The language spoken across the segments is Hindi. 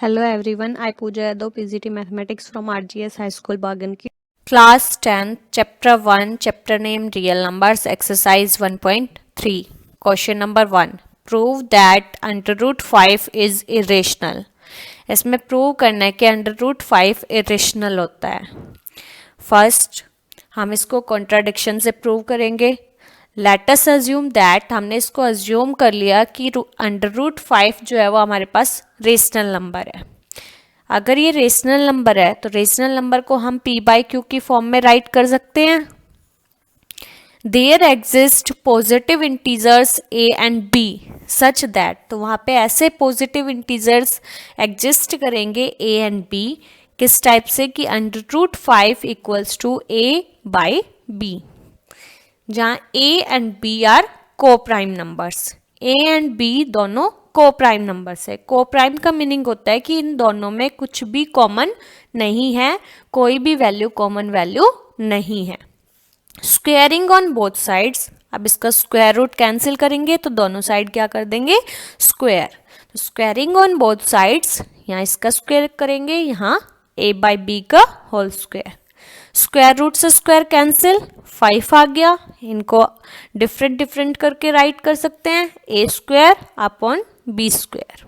Hello everyone, I Pooja Yadav, PGT Mathematics from RGS High School, Baganki. Class 10, Chapter 1, Chapter name Real Numbers, Exercise 1.3. Question number 1. Prove that under root 5 is irrational. इसमें प्रूव करना है कि अंडर रूट 5 इरेशनल होता है. फर्स्ट हम इसको कॉन्ट्राडिक्शन से प्रूव करेंगे. लेट अस अज्यूम दैट हमने इसको अज्यूम कर लिया कि अंडर रूट 5 जो है वो हमारे पास रेशनल नंबर है. अगर ये रेशनल नंबर है तो रेशनल नंबर को हम p बाई क्यू की फॉर्म में राइट कर सकते हैं. There exist positive integers a and b such that, तो वहाँ पे ऐसे पॉजिटिव इंटीजर्स एग्जिस्ट करेंगे a एंड b किस टाइप से कि under root 5 equals to a by b, जहाँ a and b are coprime numbers. a and b दोनों को प्राइम नंबर्स है. को प्राइम का मीनिंग होता है कि इन दोनों में कुछ भी कॉमन नहीं है, कोई भी वैल्यू कॉमन वैल्यू नहीं है. स्क्वेयरिंग ऑन बोथ साइड्स, अब इसका स्क्वायर रूट कैंसिल करेंगे तो दोनों साइड क्या कर देंगे स्क्वायर. तो स्क्वेयरिंग ऑन बोथ साइड्स, यहाँ इसका स्क्वायर करेंगे, यहाँ a बाई बी का होल स्क्वायर. स्क्वायर रूट से स्क्वायर कैंसिल, 5 आ गया. इनको डिफरेंट डिफरेंट करके राइट कर सकते हैं, a square upon B square.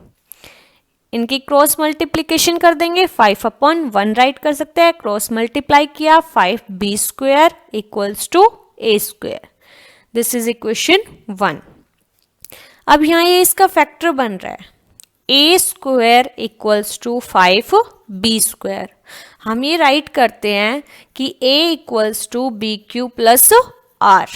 इनकी क्रॉस मल्टीप्लीकेशन कर देंगे, 5 अपॉन 1 राइट कर सकते हैं. क्रॉस मल्टीप्लाई किया, 5b square equals to a square. This is equation 1. अब यहाँ ये इसका फैक्टर बन रहा है, a square equals to 5b square. हम ये राइट करते हैं कि a equals to B Q plus R,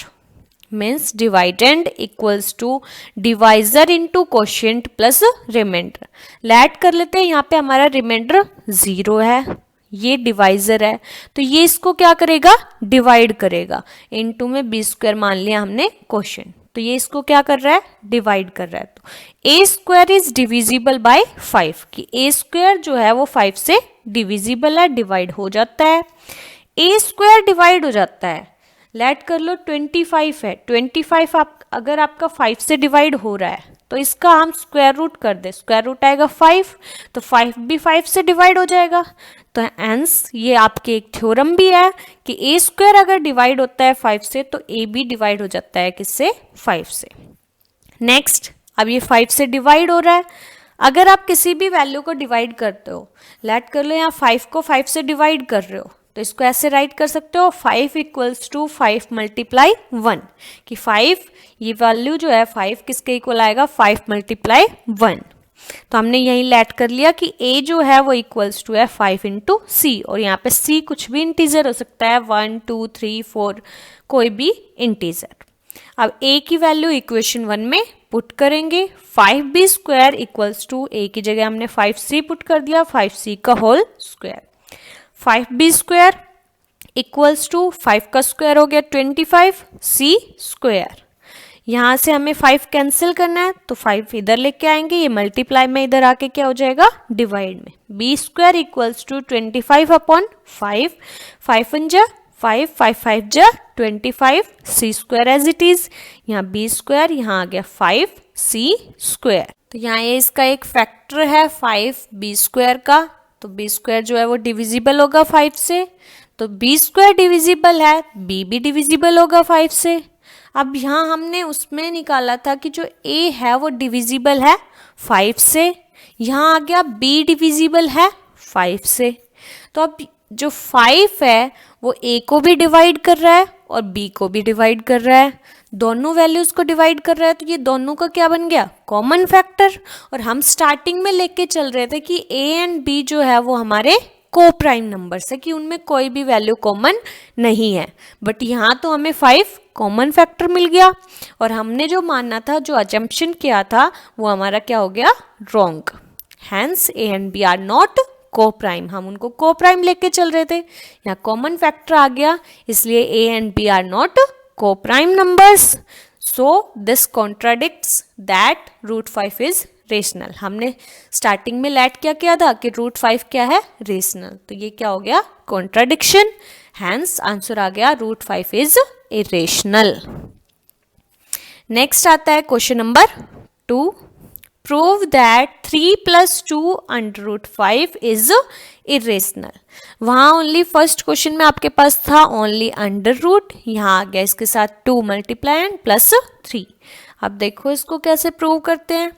means dividend equals to divisor into quotient plus remainder. Let कर लेते हैं, यहाँ पे हमारा रिमाइंडर 0 है, ये डिवाइजर है, तो ये इसको क्या करेगा डिवाइड करेगा. इनटू में बी स्क्वायर मान लिया हमने कोशिएंट, तो ये इसको क्या कर रहा है डिवाइड कर रहा है. तो ए स्क्वायर इज डिविजिबल बाय 5, कि ए स्क्वायर जो है वो 5 से डिविजिबल है, डिवाइड हो जाता है. ए स्क्वायर डिवाइड हो जाता है, लेट कर लो 25 है. 25 आप अगर आपका 5 से डिवाइड हो रहा है तो इसका हम स्क्वायर रूट कर दे, स्क्वायर रूट आएगा 5, तो 5 भी 5 से डिवाइड हो जाएगा. तो हेंस ये आपके एक थ्योरम भी है कि ए स्क्वायर अगर डिवाइड होता है 5 से तो ए भी डिवाइड हो जाता है किससे 5 से. नेक्स्ट, अब ये 5 से डिवाइड हो रहा है. अगर आप किसी भी वैल्यू को डिवाइड करते हो, लेट कर लो यहाँ 5 को 5 से डिवाइड कर रहे हो, तो इसको ऐसे राइट कर सकते हो 5 इक्वल्स टू 5 मल्टीप्लाई 1, कि 5 ये वैल्यू जो है 5 किसके इक्वल आएगा 5 मल्टीप्लाई 1. तो हमने यही लेट कर लिया कि a जो है वो इक्वल्स टू है 5 इंटू सी, और यहाँ पे c कुछ भी इंटीजर हो सकता है, 1 2 3 4 कोई भी इंटीजर. अब a की वैल्यू इक्वेशन 1 में पुट करेंगे, 5b square equals to a की जगह हमने 5c पुट कर दिया, 5c का whole square. 5b square equals to 5 का स्क्वायर हो गया 25 c स्क्वायर. यहाँ से हमें 5 कैंसिल करना है, तो 5 इधर लेके आएंगे, ये मल्टीप्लाई में इधर आके क्या हो जाएगा डिवाइड में. b square equals to 25 upon 5, 5 1 जा 5, 5 5 जा 25 c square as it is. यहाँ b स्क्वायर, यहाँ आ गया 5 c स्क्वायर. तो यहाँ ये इसका एक फैक्टर है 5b स्क्वायर का, तो b स्क्वायर जो है वो डिविजिबल होगा 5 से, तो b स्क्वायर डिविजिबल है, b भी डिविजिबल होगा 5 से. अब यहाँ हमने उसमें निकाला था कि जो a है वो डिविजिबल है 5 से, यहाँ आ गया b डिविजिबल है 5 से. तो अब जो 5 है वो a को भी डिवाइड कर रहा है और b को भी डिवाइड कर रहा है, दोनों वैल्यूज को डिवाइड कर रहा है, तो ये दोनों का क्या बन गया कॉमन फैक्टर. और हम स्टार्टिंग में लेके चल रहे थे कि a एंड b जो है वो हमारे को प्राइम नंबर्स है, कि उनमें कोई भी वैल्यू कॉमन नहीं है. बट यहाँ तो हमें 5 कॉमन फैक्टर मिल गया, और हमने जो मानना था, जो अजम्पशन किया था, वो हमारा क्या हो गया wrong. Hence a and b are not coprime, हम उनको को प्राइम लेके चल रहे थे, यहाँ कॉमन फैक्टर आ गया, इसलिए a and b are not coprime numbers. So this contradicts that root 5 is rational. हमने स्टार्टिंग में लेट क्या किया था कि रूट 5 क्या है रेशनल, तो ये क्या हो गया कॉन्ट्राडिक्शन. हैंस आंसर आ गया रूट 5 इज इरेशनल. नेक्स्ट आता है question number 2. Prove that 3 + 2 √5 is irrational. वहां ओनली फर्स्ट क्वेश्चन में आपके पास था ओनली अंडर रूट, यहाँ आ गया इसके साथ 2 मल्टीप्लाई एंड +3। अब देखो इसको कैसे प्रूव करते हैं।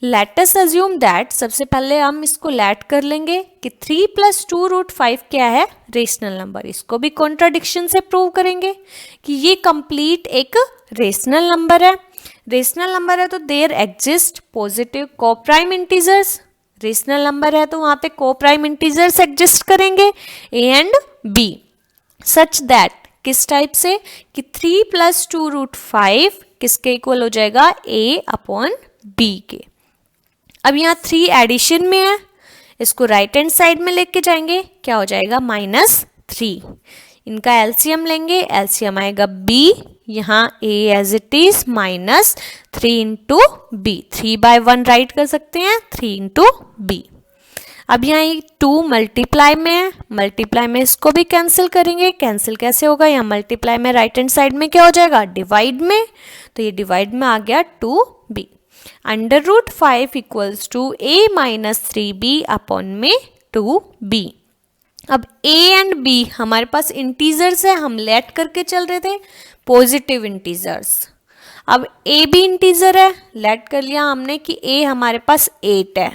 लेट अस अज्यूम दैट, सबसे पहले हम इसको लेट कर लेंगे कि 3 + 2 √5 क्या है, रेशनल नंबर। इसको भी कॉन्ट्राडिक्शन से प्रूव करेंगे कि ये कंप्लीट एक रेशनल नंबर है। रेशनल नंबर है तो there exist positive coprime integers. Rational number है तो वहां पे कोप्राइम इंटीजर्स एग्जिस्ट करेंगे a and b, such that किस टाइप से कि 3 + 2 √5 किसके इक्वल हो जाएगा, a/b के। अब यहाँ 3 एडिशन में है, इसको राइट हैंड साइड में लेके जाएंगे, क्या हो जाएगा -3। इनका एलसीएम लेंगे, एलसीएम आएगा b, यहाँ a as it is -3 × b, 3/1 write कर सकते हैं, 3 × b। अब यहाँ 2 मल्टीप्लाई में है, मल्टीप्लाई में इसको भी कैंसिल करेंगे। कैंसिल कैसे होगा, यहाँ मल्टीप्लाई में राइट हैंड साइड में क्या हो जाएगा, डिवाइड में, तो ये डिवाइड में आ गया 2b। √5 = a - 3b/में 2b। अब a एंड b हमारे पास इंटीजर्स है, हम लेट करके चल रहे थे पॉजिटिव इंटीजर्स। अब a भी इंटीजर है, लेट कर लिया हमने कि a हमारे पास 8 है,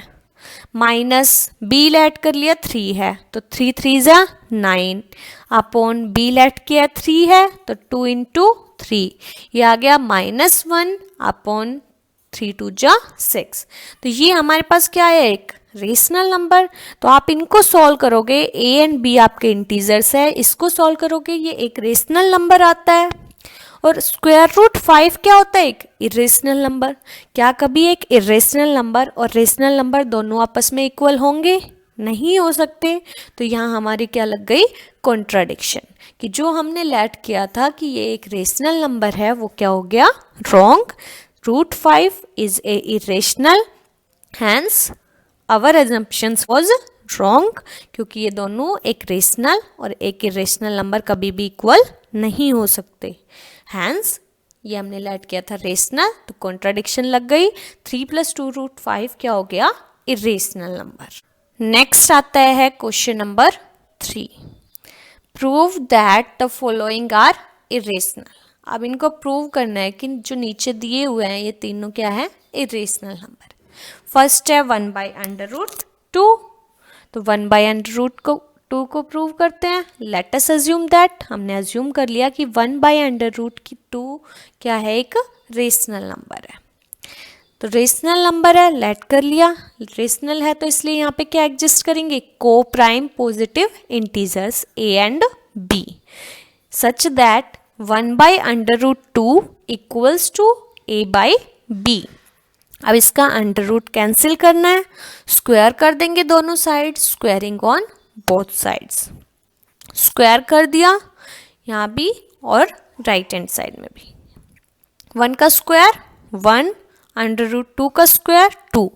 -b लेट कर लिया 3 है, तो 3 3 9 अपॉन b लेट किया 3 है, तो 2 × 3, ये आ गया -1 अपॉन 3 2 6। तो ये हमारे पास क्या है, एक रेशनल नंबर। तो आप इनको सॉल्व करोगे, a एंड b आपके इंटीजर्स है, इसको सॉल्व करोगे ये एक रेशनल नंबर आता है। और √5 क्या होता है, एक इरेशनल नंबर। क्या कभी एक इरेशनल नंबर और रेशनल नंबर दोनों आपस में इक्वल होंगे, नहीं हो सकते। तो यहाँ हमारी क्या लग गई, कॉन्ट्राडिक्शन, कि जो हमने लेट किया था कि ये एक रेशनल नंबर है वो क्या हो गया, wrong. √5 is a irrational, hence our assumptions was wrong, क्योंकि ये दोनों एक रेशनल और एक इरेशनल नंबर कभी भी इक्वल नहीं हो सकते। हैंस ये हमने लेट किया था रेशनल, तो कॉन्ट्राडिक्शन लग गई। 3 + 2 √5 क्या हो गया, इरेशनल नंबर। नेक्स्ट आता है question number 3, prove that the following are irrational. अब इनको प्रूव करना है कि जो नीचे दिए हुए हैं ये तीनों क्या है, इरेशनल नंबर। फर्स्ट है 1/√2, तो 1/√2 को प्रूव करते हैं। लेट अस अज्यूम दैट, हमने अज्यूम कर लिया कि 1/√2 क्या है, एक रेशनल नंबर है। तो रेशनल नंबर है, लेट कर लिया, रेशनल है तो इसलिए यहाँ पे क्या एग्जिस्ट करेंगे, को prime positive integers a and b, such that 1/√2 = a/b। अब इसका अंडर रूट कैंसिल करना है, स्क्वायर कर देंगे दोनों side, squaring on both sides. Square कर दिया यहाँ भी और राइट हैंड साइड में भी। 1 का स्क्वायर 1, √2 का स्क्वायर 2,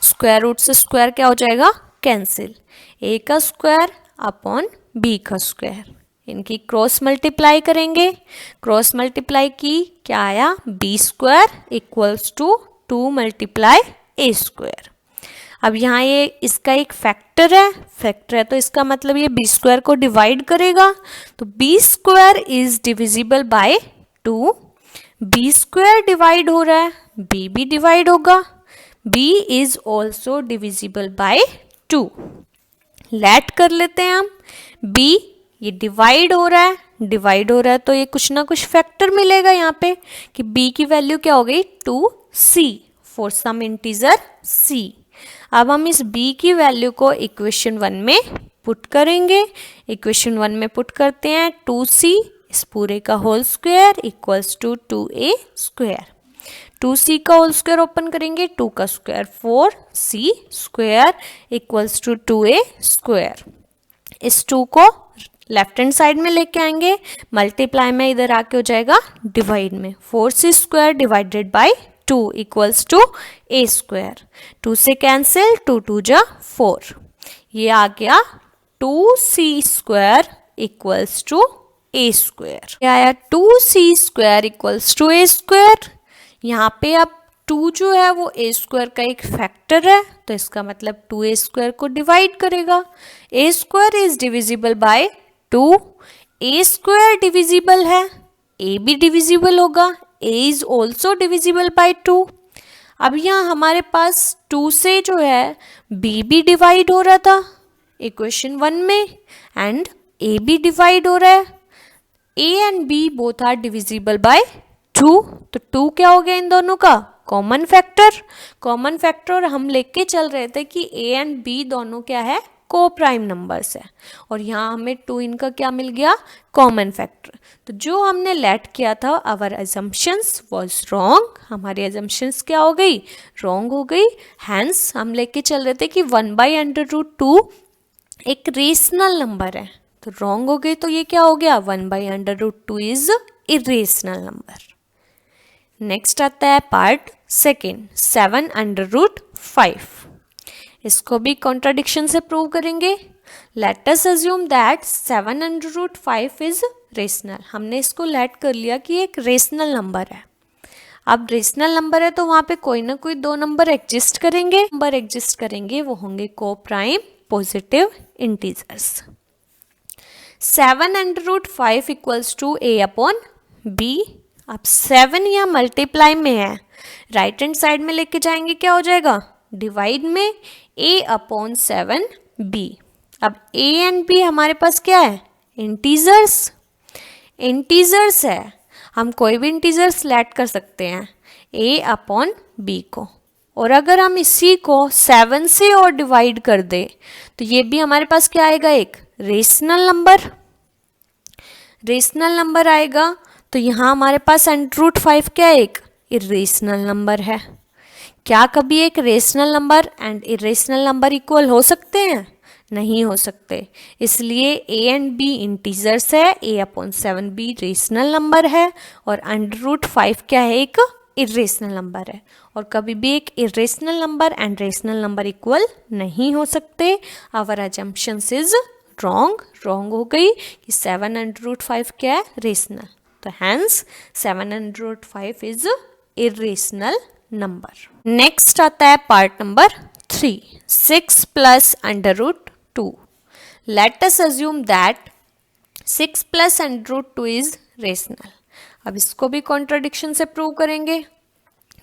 स्क्वायर रूट से स्क्वायर क्या हो जाएगा, कैंसिल। a का स्क्वायर अपॉन b का स्क्वायर, इनकी क्रॉस मल्टीप्लाई करेंगे, क्रॉस मल्टीप्लाई की क्या आया, b² = 2 × a²। अब यहाँ ये इसका एक फैक्टर है तो इसका मतलब ये b² को डिवाइड करेगा, तो b² is divisible by 2, b² divide हो रहा है, b भी डिवाइड होगा, b is also divisible by 2। Let कर लेते हैं हम, b ये डिवाइड हो रहा है तो ये कुछ ना कुछ फैक्टर मिलेगा यहाँ पे कि b की वैल्यू क्या हो गई, 2c for some integer c। अब हम इस b की वैल्यू को इक्वेशन 1 में पुट करेंगे। इक्वेशन 1 में पुट करते हैं, 2c इस पूरे का होल स्क्वायर = 2a²। 2c का होल स्क्वायर ओपन करेंगे, 2 का स्क्वायर 4c² = 2a²। इस 2 को लेफ्ट हैंड साइड में लेके आएंगे, मल्टीप्लाई में इधर आके हो जाएगा डिवाइड में, 4c² डिवाइडेड बाय 2 = a²। 2 से कैंसिल, 2 2 4, ये आ गया 2c² = a²। क्या आया, 2c² = a²। यहाँ पे अब 2 जो है वो a स्क्वायर का एक फैक्टर है, तो इसका मतलब 2a स्क्वायर को डिवाइड करेगा। a square is divisible by 2, a square divisible है, a भी डिविजिबल होगा, a is also divisible by 2। अब यहाँ हमारे पास 2 से जो है b भी डिवाइड हो रहा था इक्वेशन 1 में, एंड a भी डिवाइड हो रहा है। a and b both are divisible by 2, तो 2 क्या हो गया इन दोनों का कॉमन फैक्टर। कॉमन फैक्टर हम लेके चल रहे थे कि a एंड b दोनों क्या है, को प्राइम नंबर्स है, और यहाँ हमें 2 इनका क्या मिल गया, कॉमन फैक्टर। तो जो हमने लेट किया था आवर अजम्पशंस वाज रॉन्ग, हमारी अजम्पशंस क्या हो गई, रॉन्ग हो गई। हैंस हम लेके चल रहे थे कि 1/√2 एक रेशनल नंबर है, तो रॉन्ग हो गई, तो ये क्या हो गया, 1/√2 इज इरेशनल नंबर। नेक्स्ट आता है पार्ट सेकेंड, 7/5। इसको भी कॉन्ट्राडिक्शन से प्रूव करेंगे। Late us assume that 7/5 is rational. हमने इसको लेट कर लिया कि एक रेशनल नंबर है। अब रेशनल नंबर है तो वहां पे कोई ना कोई दो नंबर एग्जिस्ट करेंगे, वो होंगे coprime positive integers. 7/5 equals to a/b। अब 7 यहाँ मल्टीप्लाई में है, राइट हैंड साइड में लेके जाएंगे क्या हो जाएगा, डिवाइड में a/7b। अब a एंड b हमारे पास क्या है, इंटीजर्स है, हम कोई भी इंटीजर्स लेट कर सकते हैं a/b को। और अगर हम इसी को 7 से और डिवाइड कर दे तो ये भी हमारे पास क्या आएगा, एक रेशनल नंबर आएगा। तो यहाँ हमारे पास √5 क्या है, एक इरेशनल नंबर है। क्या कभी एक rational number and irrational number equal हो सकते हैं, नहीं हो सकते। इसलिए a एंड b इंटीजर्स है, a/7b रेशनल नंबर है, और √5 क्या है, एक इरेशनल नंबर है। और कभी भी एक irrational number and rational number equal नहीं हो सकते। आवर अजम्पशंस इज रॉन्ग हो गई कि 7/5 क्या है, रेशनल। तो hence 7/5 is irrational number. Next आता है part number 3, 6 + √2। Let us assume that 6 + √2 is rational. अब इसको भी कॉन्ट्राडिक्शन से प्रूव करेंगे।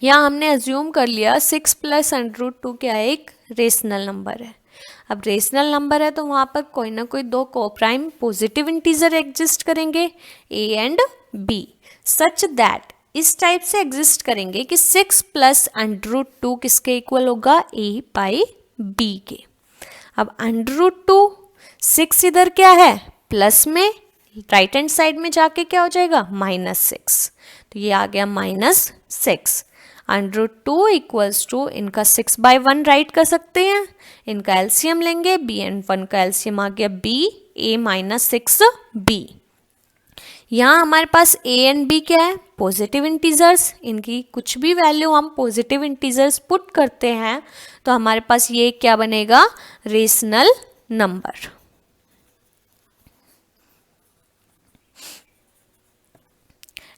यहाँ हमने अज्यूम कर लिया 6 + √2 क्या है, एक रेशनल नंबर है। अब रेशनल नंबर है तो वहाँ पर कोई ना कोई दो कोप्राइम पॉजिटिव इंटीजर एग्जिस्ट करेंगे, a and b, such that इस टाइप से एग्जिस्ट करेंगे कि 6 + √2 किसके इक्वल होगा, a/b के। अब √2 6 इधर क्या है, प्लस में, राइट हैंड साइड में जाके क्या हो जाएगा, -6, तो ये आ गया -6। √2 इक्वल्स टू, इनका 6/1 राइट कर सकते हैं, इनका एलसीएम लेंगे, b एंड 1 का एलसीएम आ गया b, a - 6b। यहाँ हमारे पास a एंड b क्या है, पॉजिटिव इंटीजर्स, इनकी कुछ भी वैल्यू हम पॉजिटिव इंटीजर्स पुट करते हैं तो हमारे पास ये क्या बनेगा, रेशनल नंबर।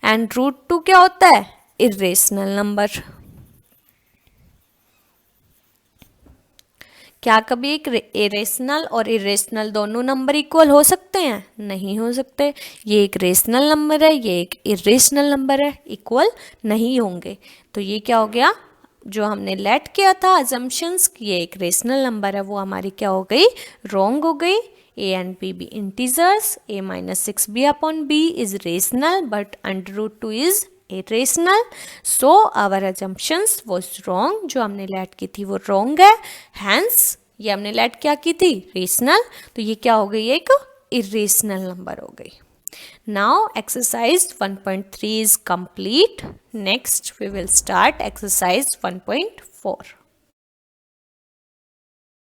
एंड √2 क्या होता है, इरेशनल नंबर। क्या कभी एक रेशनल और इरेशनल दोनों नंबर इक्वल हो सकते हैं, नहीं हो सकते। ये एक रेशनल नंबर है, ये एक इरेशनल नंबर है, इक्वल नहीं होंगे। तो ये क्या हो गया, जो हमने लेट किया था अजम्पशंस ये एक रेशनल नंबर है, वो हमारी क्या हो गई, रॉन्ग हो गई। a and b be integers, a - 6b/b is rational but √2 is irrational, so our assumptions was wrong। जो हमने लेट की थी वो रॉन्ग है, hence ये हमने लेट क्या की थी, रेशनल, तो ये क्या हो गई, एक इरेशनल नंबर हो गई। Now exercise 1.3 is complete. Next we will start exercise 1.4.